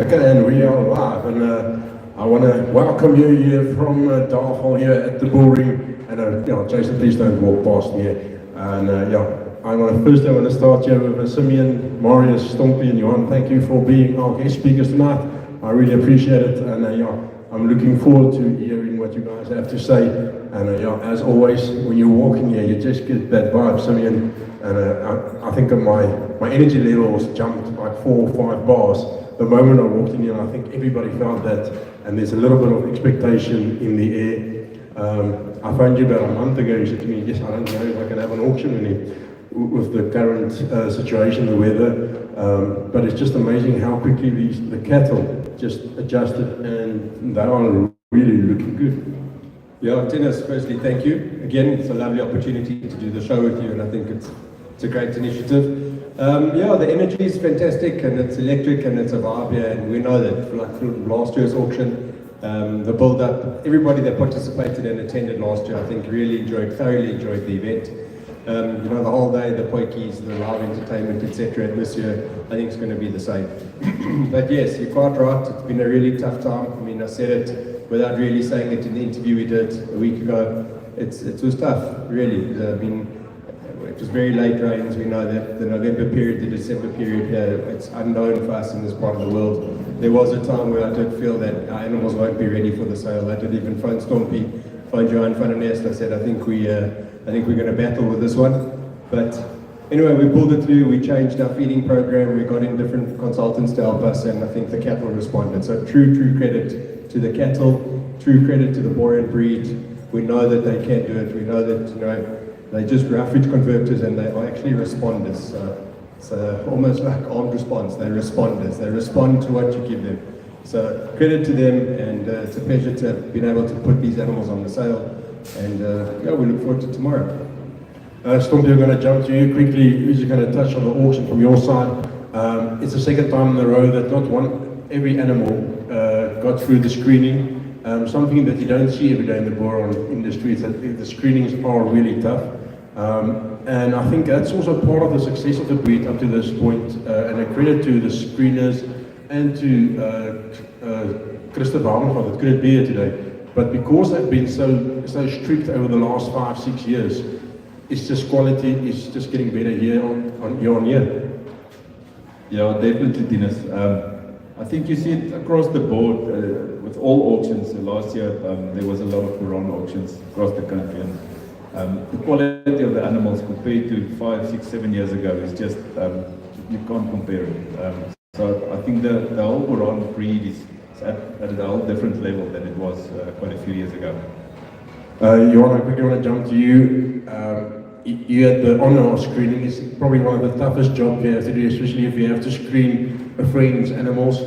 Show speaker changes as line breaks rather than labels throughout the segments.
Okay, and we are live, and I want to welcome you here from Darvel here at the bull ring. And Jason, please don't walk past me. And I want to start here with Simeon, Marius, Stompie, and Johan. Thank you for being our guest speakers tonight. I really appreciate it, and I'm looking forward to hearing what you guys have to say. And as always, when you're walking here, you just get that vibe, Simeon. And I think my energy levels jumped like 4 or 5 bars the moment I walked in here. I think everybody felt that, and there's a little bit of expectation in the air. I phoned you about a month ago. You said to me, "Yes, I don't know if I can have an auction with the current situation, the weather." But it's just amazing how quickly the cattle just adjusted, and they are really looking good.
Yeah, Dennis, firstly, thank you. Again, it's a lovely opportunity to do the show with you, and I think it's a great initiative. The energy is fantastic, and it's electric, and it's a vibe here, and we know that from last year's auction, the build-up, everybody that participated and attended last year, I think thoroughly enjoyed the event. The whole day, the poikies, the live entertainment, etc. And this year, I think it's going to be the same. But yes, you're quite right. It's been a really tough time. I mean, I said it without really saying it in the interview we did a week ago. It was tough, really. It was very late rains. We know that the November period, the December period, it's unknown for us in this part of the world. There was a time where I did feel that our animals won't be ready for the sale. I did even phone Stompie, phone Johan van der Nest. I said, I think we're going to battle with this one. But anyway, we pulled it through. We changed our feeding program. We got in different consultants to help us, and I think the cattle responded. So true credit to the cattle, true credit to the Borean breed. We know that they can do it. We know that they're just roughage converters, and they are actually responders. It's almost like armed response. They're responders. They respond to what you give them. So credit to them, and it's a pleasure to have been able to put these animals on the sale. And we look forward to tomorrow.
Stompie, I'm going to jump to you quickly. We're just going to touch on the auction from your side. It's the second time in a row that every animal got through the screening. Something that you don't see every day in the boron industry is that the screenings are really tough. And I think that's also part of the success of the breed up to this point, and a credit to the screeners and to Christopher Harmon that couldn't be here today. But because they've been so strict over the last 5-6 years, it's just quality is just getting better year on year.
Yeah, definitely, Dennis. I think you see it across the board with all auctions. Last year there was a lot of boron auctions across the country, and the quality of the animals compared to 5, 6, 7 years ago is just you can't compare it. So I think the whole boron breed is at a whole different level than it was quite a few years ago.
Johan, I quickly want to jump to you. You had the honor of screening. It's probably one of the toughest jobs you have to do, especially if you have to screen a friend's animals,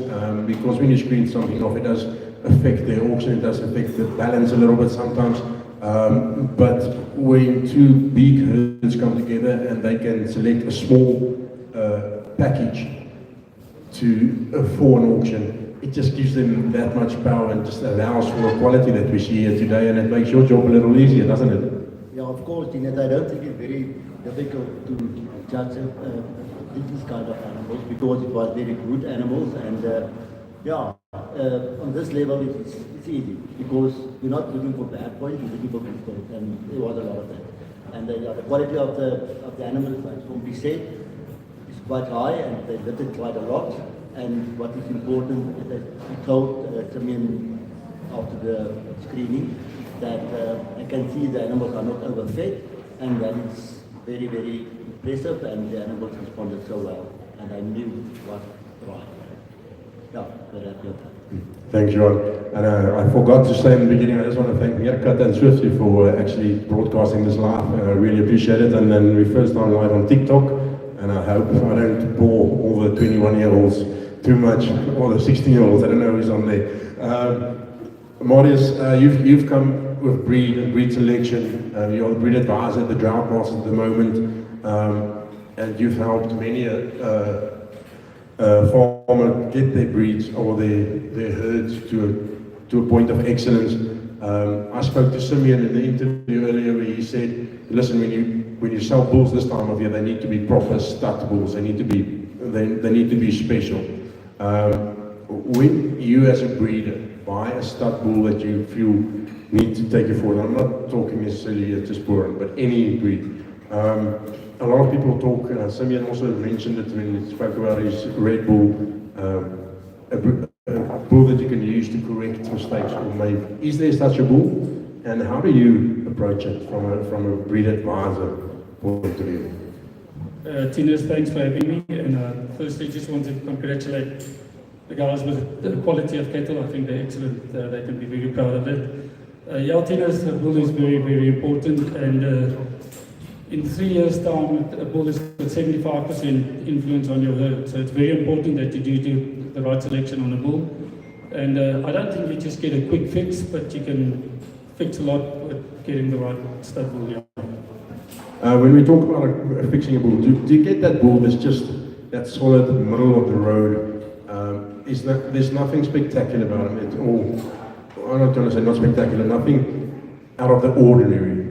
because when you screen something off, it does affect the auction, it does affect the balance a little bit sometimes. But when 2 big herds come together and they can select a small package for an auction, it just gives them that much power and just allows for the quality that we see here today, and it makes your job a little easier, doesn't it?
Yeah, of course, Dinette, I don't think it's very difficult to judge this kind of animals because it was very good animals, and on this level it's easy because you're not looking for bad points, you're looking for good points, and there was a lot of that. And the quality of the animals, like Stompie said, is quite high, and they lifted quite a lot. And what is important is that we told Simeon after the screening that I can see the animals are not overfed, and that is very, very impressive, and the animals responded so well, and I knew it was right. Yeah, very happy with that.
Thanks, Johan. And I forgot to say in the beginning, I just want to thank Mirkat and Swifty for actually broadcasting this live. I really appreciate it. And then we first time live on TikTok, and I hope I don't bore all the 21-year-olds too much, or the 16-year-olds, I don't know who's on there. Marius, you've come with breed and breed selection. You're the breed advisor at the Drought Masters at the moment, and you've helped many farmer get their breeds or their herds to a point of excellence. I spoke to Simeon in the interview earlier where he said, listen, when you sell bulls this time of year, they need to be proper stud bulls. They need to be they need to be special. When you as a breeder buy a stud bull that you feel need to take it forward, I'm not talking necessarily just Boeren, but any breed. A lot of people talk, Simeon also mentioned it when he spoke about his Red Bull, a bull that you can use to correct mistakes or maybe. Is there such a bull? And how do you approach it from a breed advisor point of view?
Tinas, thanks for having me. And firstly, just want to congratulate the guys with the quality of cattle. I think they're excellent. They can be very proud of it. Yeah, Tinas, a bull is very, very important. And in 3 years' time, a bull has got 75% influence on your herd. So it's very important that you do the right selection on a bull. And I don't think you just get a quick fix, but you can fix a lot with getting the right stud bull. Yeah.
When we talk about fixing a bull, do you get that bull that's just that solid middle of the road? There's nothing spectacular about him. It's all, I'm not going to say not spectacular, nothing out of the ordinary.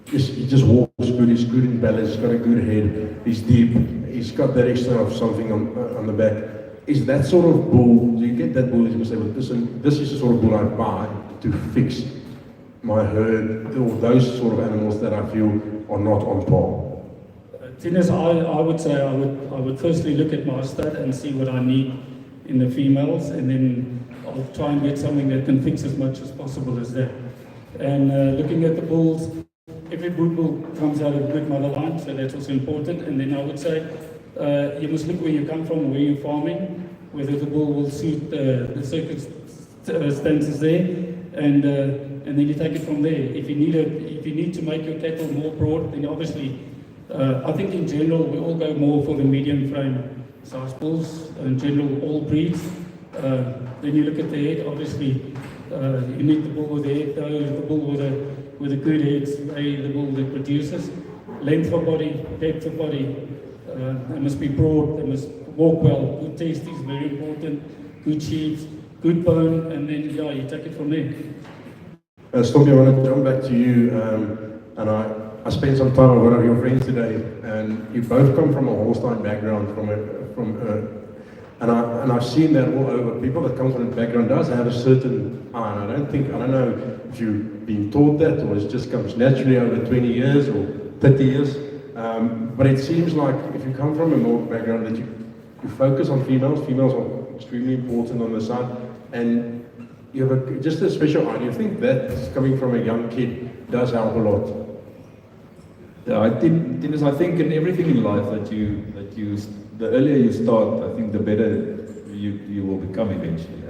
He just walks good, he's good in balance, he's got a good head, he's deep, he's got that extra of something on the back. Is that sort of bull, do you get that bull that you can say, well, listen, this is the sort of bull I buy to fix my herd, or those sort of animals that I feel are not on par?
Tinas, I would say I would firstly look at my stud and see what I need in the females, and then I'll try and get something that can fix as much as possible as that. And looking at the bulls, every brood bull comes out of a good mother line, so that's also important. And then I would say you must look where you come from, where you're farming, whether the bull will suit the circumstances there, and then you take it from there. If you need to make your cattle more broad, then obviously, I think in general we all go more for the medium frame size bulls. In general, all breeds. Then you look at the head. Obviously, you need the bull with the head, the bull with a good head, the bull that produces. Length of body, depth of body. They must be broad. They must walk well. Good testes, very important. Good sheaths, good bone, and then you take it from there.
Stompie, I want to jump back to you, and I spent some time with one of your friends today, and you both come from a Holstein background, and I've seen that all over. People that come from that background does have a certain, I don't know if you've been taught that or it just comes naturally over 20 years or 30 years, but it seems like if you come from a more background that you focus on females are extremely important on the side, and you have just a special eye. Do you think that coming from a young kid does help a lot?
Yeah, I think in everything in life the earlier you start, I think the better you will become eventually.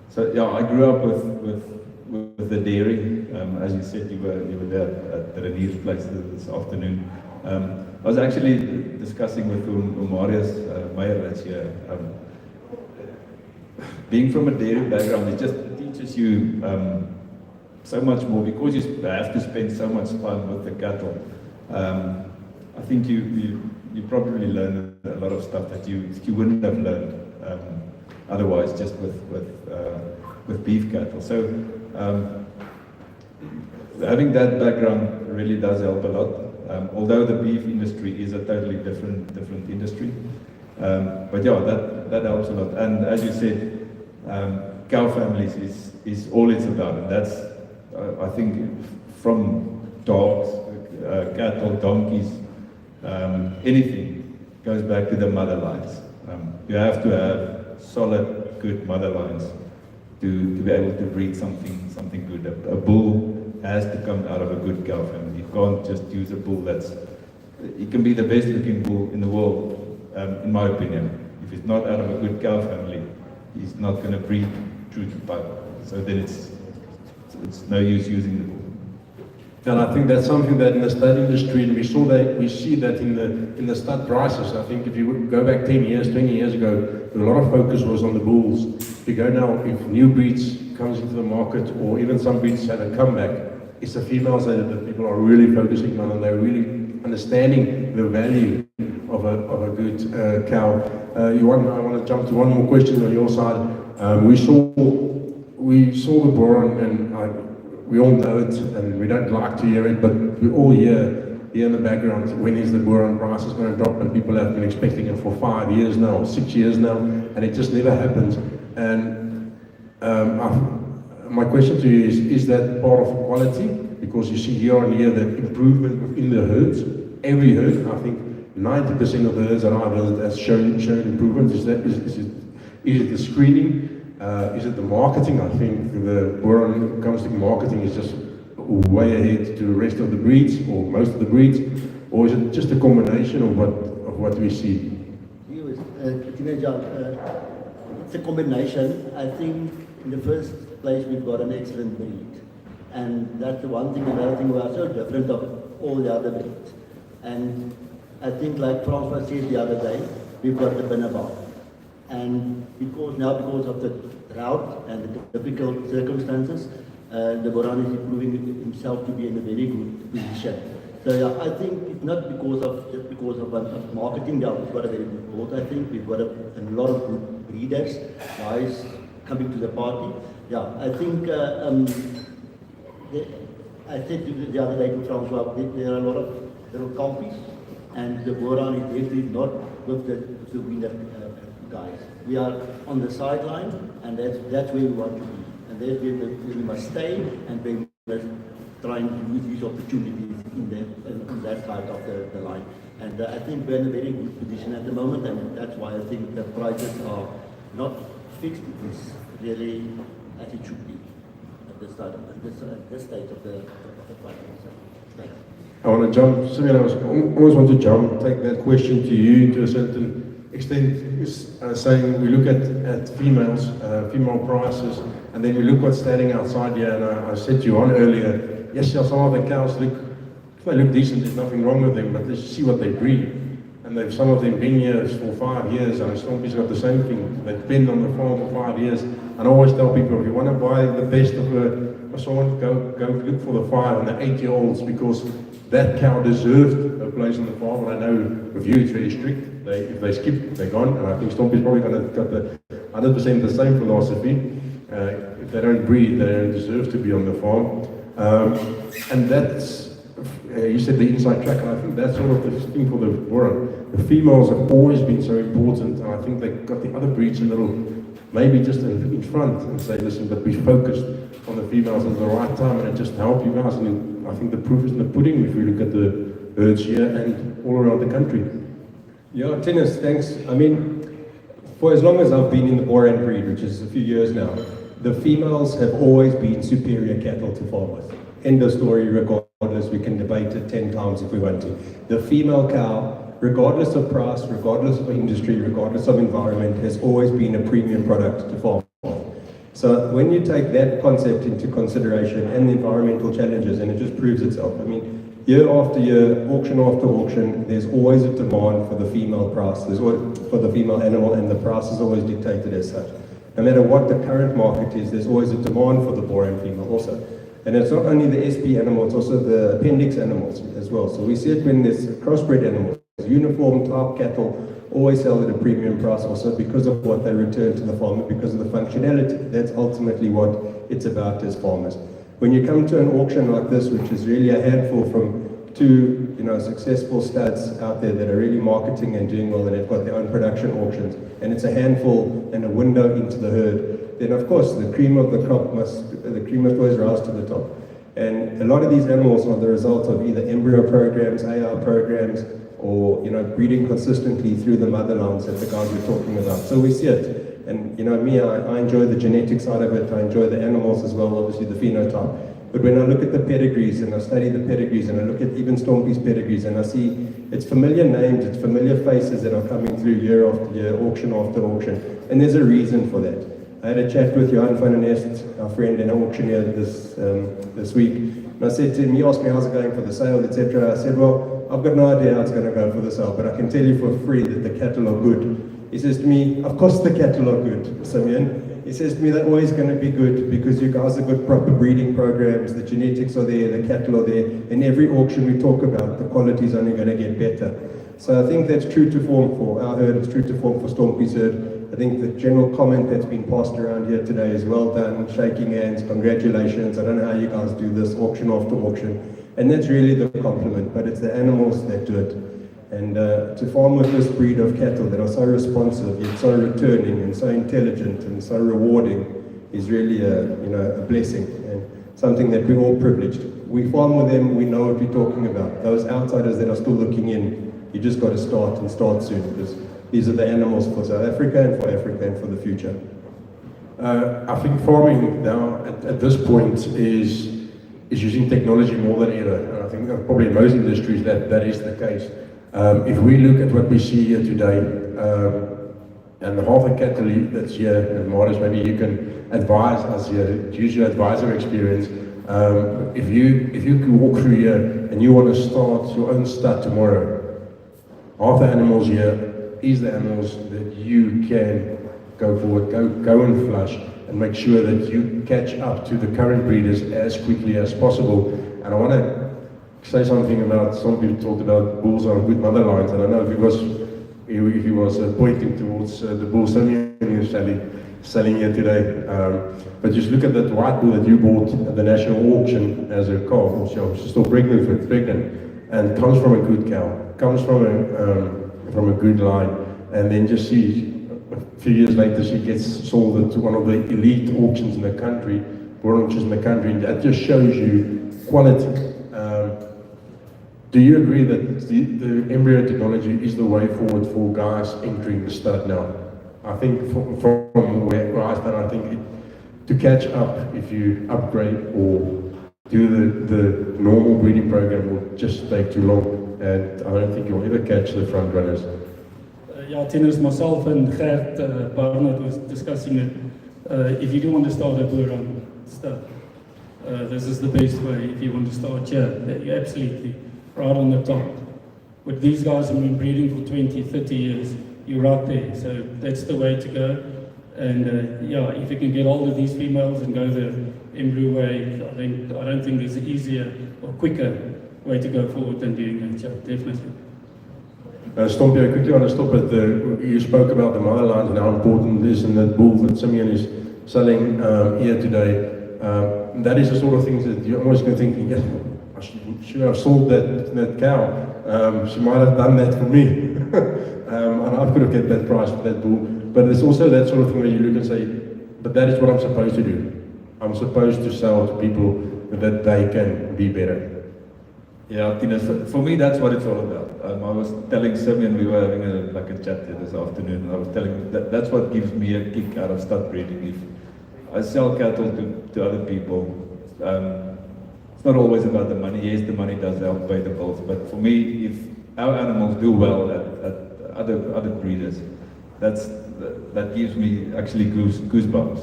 So yeah, I grew up with the dairy. As you said, you were there at the Renier's place this afternoon. I was actually discussing with Marius Meyer that's here. Being from a dairy background, it just teaches you so much more because you have to spend so much time with the cattle. I think you probably learn a lot of stuff that you wouldn't have learned otherwise just with beef cattle. So having that background really does help a lot. Although the beef industry is a totally different industry, but yeah, that helps a lot. And as you said, cow families is all it's about, and that's I think from dogs, cattle, donkeys, anything goes back to the mother lines. You have to have solid, good mother lines to be able to breed something good. A bull has to come out of a good cow family. You can't just use a bull it can be the best looking bull in the world, in my opinion. If it's not out of a good cow family, he's not going to breed true to pipe. So then it's no use using the bull.
And I think that's something that in the stud industry, and we see that in the stud prices. I think if you would go back 10 years, 20 years ago, a lot of focus was on the bulls. If you go now, if new breeds comes into the market, or even some breeds have a comeback, it's the females that people are really focusing on, and they're really understanding the value of a good cow. I want to jump to one more question on your side. We saw the Boeren, and we all know it, and we don't like to hear it, but we all hear hear in the background, when is the boron prices going to drop? And people have been expecting it for 5 years now, 6 years now, and it just never happens. And my question to you is that part of quality? Because you see year on year the improvement within the herds. Every herd, I think 90% of the herds that I've heard has shown improvement. Is it the screening? Is it the marketing? I think the boron comes to marketing is just way ahead to the rest of the breeds, or most of the breeds, or is it just a combination of what we see?
It's a combination. I think in the first place we've got an excellent breed, and that's the one thing. Another thing, we are so different of all the other breeds, and I think like Francois said the other day, we've got the Binnabar, and because of the drought and the difficult circumstances, the boron is improving himself to be in a very good position. So yeah, I think it's not because of marketing that we've got a very good board. I think we've got a lot of good breeders, guys coming to the party. Yeah, I think I said the other day to Francois, there are a lot of little compies, and the boron is definitely not with the winner guys. We are on the sideline, and that's where we want to be. And that's where we must stay, and we must try and use these opportunities on that side of the line. And I think we're in a very good position at the moment, and that's why I think the prices are not fixed. It's really as it should be at this stage of the pricing. So, thanks.
I want to jump, Simeon, I always want to take that question to you to a certain extent, saying we look at females, female prices, and then we look what's standing outside here, and I said to you on earlier, yes, some of the cows they look decent, there's nothing wrong with them, but let's see what they breed. And some of them been here for 5 years, and Stompie's got the same thing. They've been on the farm for 5 years, and I always tell people, if you want to buy the best of someone, go look for the 5 and the 8-year-olds, because that cow deserved a place on the farm. And I know with you it's very strict. If they skip, they're gone. And I think Stompie's probably going to got the 100% the same philosophy. If they don't breed, they don't deserve to be on the farm. And that's, you said the inside track, and I think that's sort of the thing for the boron. The females have always been so important, and I think they got the other breeds a little, maybe just in front, and say, listen, but we focused on the females at the right time, and it just helped you guys. And I think the proof is in the pudding if we look at the herds here and all around the country.
Yeah, Tennis, thanks. I mean, for as long as I've been in the boron breed, which is a few years now, the females have always been superior cattle to farmers. End of story, regardless. We can debate it 10 times if we want to. The female cow, regardless of price, regardless of industry, regardless of environment, has always been a premium product to farmers. So when you take that concept into consideration and the environmental challenges, and it just proves itself. I mean, year after year, auction after auction, there's always a demand for the female price. There's always for the female animal, and the price is always dictated as such. No matter what the current market is, there's always a demand for the boron female also. And it's not only the SP animal, it's also the appendix animals as well. So we see it when there's crossbred animals. Uniform type cattle always sell at a premium price also because of what they return to the farmer, because of the functionality. That's ultimately what it's about as farmers. When you come to an auction like this, which is really a handful from two successful studs out there that are really marketing and doing well, and they've got their own production auctions, and it's a handful and a window into the herd, then of course the cream of the crop must always rise to the top. And a lot of these animals are the result of either embryo programs, AR programs, or breeding consistently through the mother lines that the guys were talking about. So we see it. And me, I enjoy the genetic side of it. I enjoy the animals as well, obviously the phenotype. But when I look at the pedigrees and I study the pedigrees and I look at even Stompie's pedigrees and I see it's familiar names, it's familiar faces that are coming through year after year, auction after auction. And there's a reason for that. I had a chat with Johan van den Est, our friend and auctioneer this week. And I said to him, he asked me how's it going for the sale, etc. I said, well, I've got no idea how it's going to go for the sale, but I can tell you for free that the cattle are good. He says to me, of course the cattle are good, Simeon. He says to me, they're always going to be good because you guys have got proper breeding programs, the genetics are there, the cattle are there. In every auction we talk about, the quality is only going to get better. So I think that's true to form for our herd, it's true to form for Stompie's herd. I think the general comment that's been passed around here today is well done, shaking hands, congratulations. I don't know how you guys do this auction after auction. And that's really the compliment, but it's the animals that do it. And to farm with this breed of cattle that are so responsive, yet so returning and so intelligent and so rewarding is really a blessing and something that we're all privileged. We farm with them, we know what we're talking about. Those outsiders that are still looking in, you just got to start and start soon, because these are the animals for South Africa and for the future.
I think farming now at this point is using technology more than ever. And I think probably in most industries that is the case. If we look at what we see here today, and half the cattle that's here, and Marius, maybe you can advise us here, use your advisor experience. If you can walk through here and you want to start your own stud tomorrow, half the animals here is the animals that you can go forward, go and flush, and make sure that you catch up to the current breeders as quickly as possible. And I want to say something about, some people talked about bulls are good mother lions, and I know if he was pointing towards the bull Simeon who's selling here today. But just look at that white bull that you bought at the national auction as a calf. She's still pregnant, and comes from a good cow, comes from a good line, and then just see a few years later she gets sold to one of the elite auctions in the country, auctions in the country, and that just shows you quality. Do you agree that the embryo technology is the way forward for guys entering the stud now? I think from where I stand, I think to catch up, if you upgrade or do the normal breeding program, will just take too long, and I don't think you'll ever catch the front runners.
Yeah, Tinus, myself and Gert Barnard was discussing it. If you do want to start a boer on stud, this is the best way. If you want to start here, you're absolutely right on the top. But these guys have been breeding for 20, 30 years. You're right there. So that's the way to go. And yeah, if you can get hold of these females and go the embryo way, I don't think there's an easier or quicker way to go forward than doing that. Yeah, definitely.
Stompie, I quickly want to stop at you spoke about the mother lines and how important it is, and that bull that Simeon is selling here today. That is the sort of things that you're almost going to think, yes, I should have sold that cow. She might have done that for me. And I could have get that price for that bull. But it's also that sort of thing where you look and say, but that is what I'm supposed to do. I'm supposed to sell to people that they can be better.
Yeah, Tina, for me that's what it's all about. I was telling Simeon, we were having a chat here this afternoon, and I was telling him that's what gives me a kick out of stud breeding. If I sell cattle to other people, it's not always about the money. Yes, the money does help pay the bills, but for me, if our animals do well at other breeders, that gives me actually goosebumps.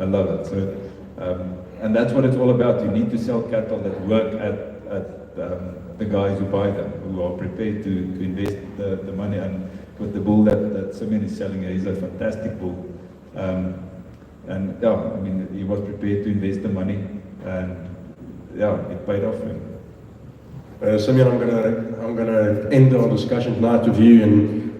I love it. So, and that's what it's all about. You need to sell cattle that work at the guys who buy them, who are prepared to invest the money. And with the bull that Simeon is selling, he's a fantastic bull. And yeah, I mean, he was prepared to invest the money, and yeah, it paid off for him.
Simeon, I'm gonna end our discussion tonight with you, and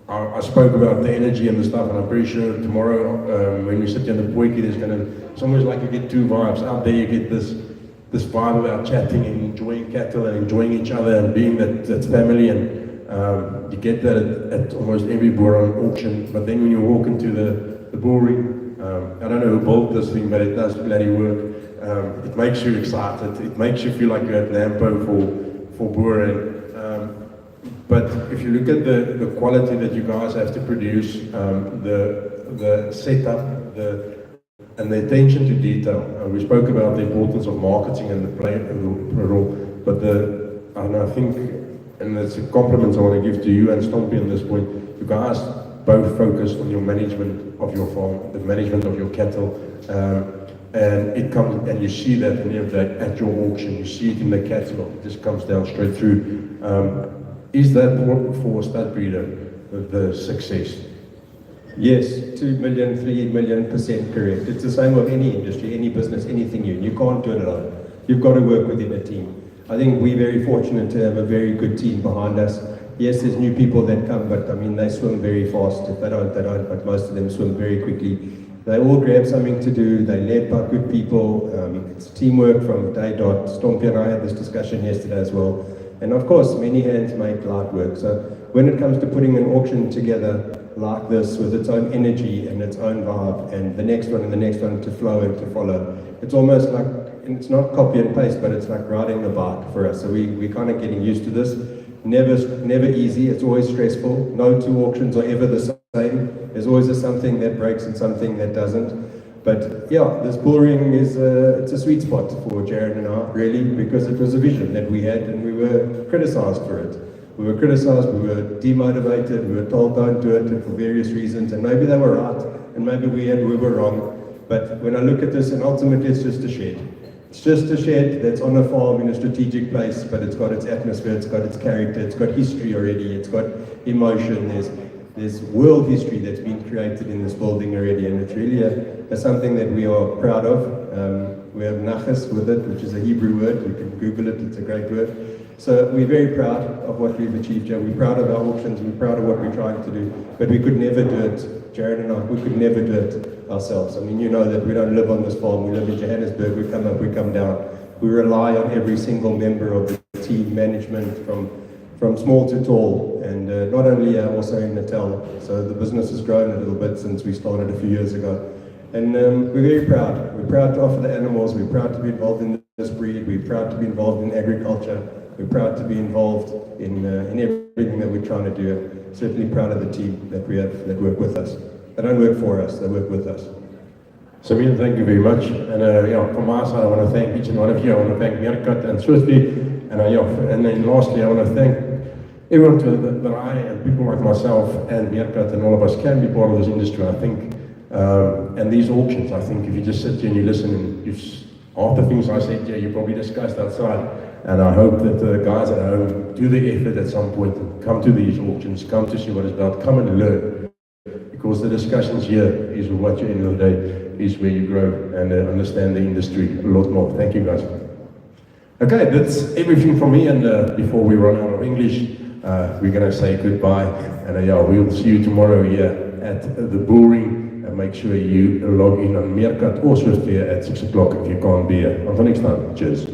I spoke about the energy and the stuff, and I'm pretty sure tomorrow when we sit here in the bietjie, it's almost like you get two vibes. Out there you get this vibe about chatting and enjoying cattle and enjoying each other and being that family, and you get that at almost every boer on auction. But then when you walk into the bull ring, I don't know who built this thing, but it does bloody work. It makes you excited. It makes you feel like you're at Nampo for boering. But if you look at the quality that you guys have to produce, the setup, and the attention to detail. We spoke about the importance of marketing and the play role, but I think, and it's a compliment I want to give to you and Stompie at this point, you guys both focus on your management of your farm, the management of your cattle, and it comes, and you see that at your auction, you see it in the catalogue, it just comes down straight through. Is that for a stud breeder, the success?
Yes, 2 million, 3 million% correct. It's the same with any industry, any business, anything new. You can't do it alone. You've got to work within a team. I think we're very fortunate to have a very good team behind us. Yes, there's new people that come, but I mean, they swim very fast. If they don't, but most of them swim very quickly. They all grab something to do, they're led by good people, it's teamwork from day dot. Stompie and I had this discussion yesterday as well. And of course, many hands make light work. So when it comes to putting an auction together like this with its own energy and its own vibe, and the next one and the next one to flow and to follow, it's almost like, and it's not copy and paste, but it's like riding a bike for us. So we're kind of getting used to this. Never easy, it's always stressful. No two auctions are ever the same. There's always something that breaks and something that doesn't. But yeah, this bull ring is it's a sweet spot for Jared and I, really, because it was a vision that we had and we were criticized for it. We were criticized, we were demotivated, we were told don't do it for various reasons, and maybe they were right, and maybe we were wrong. But when I look at this, and ultimately it's just a shed. It's just a shed that's on a farm in a strategic place, but it's got its atmosphere, it's got its character, it's got history already, it's got emotion, there's world history that's been created in this building already, and it's really something that we are proud of. We have nachas with it, which is a Hebrew word. You can Google it, it's a great word. So we're very proud of what we've achieved here. We're proud of our auctions, we're proud of what we're trying to do, but we could never do it, Jared and I, we could never do it ourselves. I mean, you know that we don't live on this farm, we live in Johannesburg, we come up, we come down. We rely on every single member of the team, management, from small to tall, and not only also in Natal. So the business has grown a little bit since we started a few years ago. And we're very proud. We're proud to offer the animals, we're proud to be involved in this breed, we're proud to be involved in agriculture, we're proud to be involved in everything that we're trying to do. Certainly proud of the team that we have that work with us. They don't work for us, they work with us.
Samir, thank you very much. And from my side, I want to thank each and one of you. I want to thank Meerkat and Swiftly. And and then lastly, I want to thank everyone that I and people like myself and Meerkat and all of us can be part of this industry. I think, and these auctions, I think if you just sit here and you listen and half the things I said here, you probably discussed outside. And I hope that the guys at home do the effort at some point and come to these auctions, come to see what it's about, come and learn. Because the discussions here is what you, end of the day, is where you grow and understand the industry a lot more. Thank you guys. Okay, that's everything from me, and before we run out of English, we're going to say goodbye, and we'll see you tomorrow here at the Bull Ring, and make sure you log in on Meerkat or Swiftly at 6 o'clock if you can't be here. Until next time, cheers.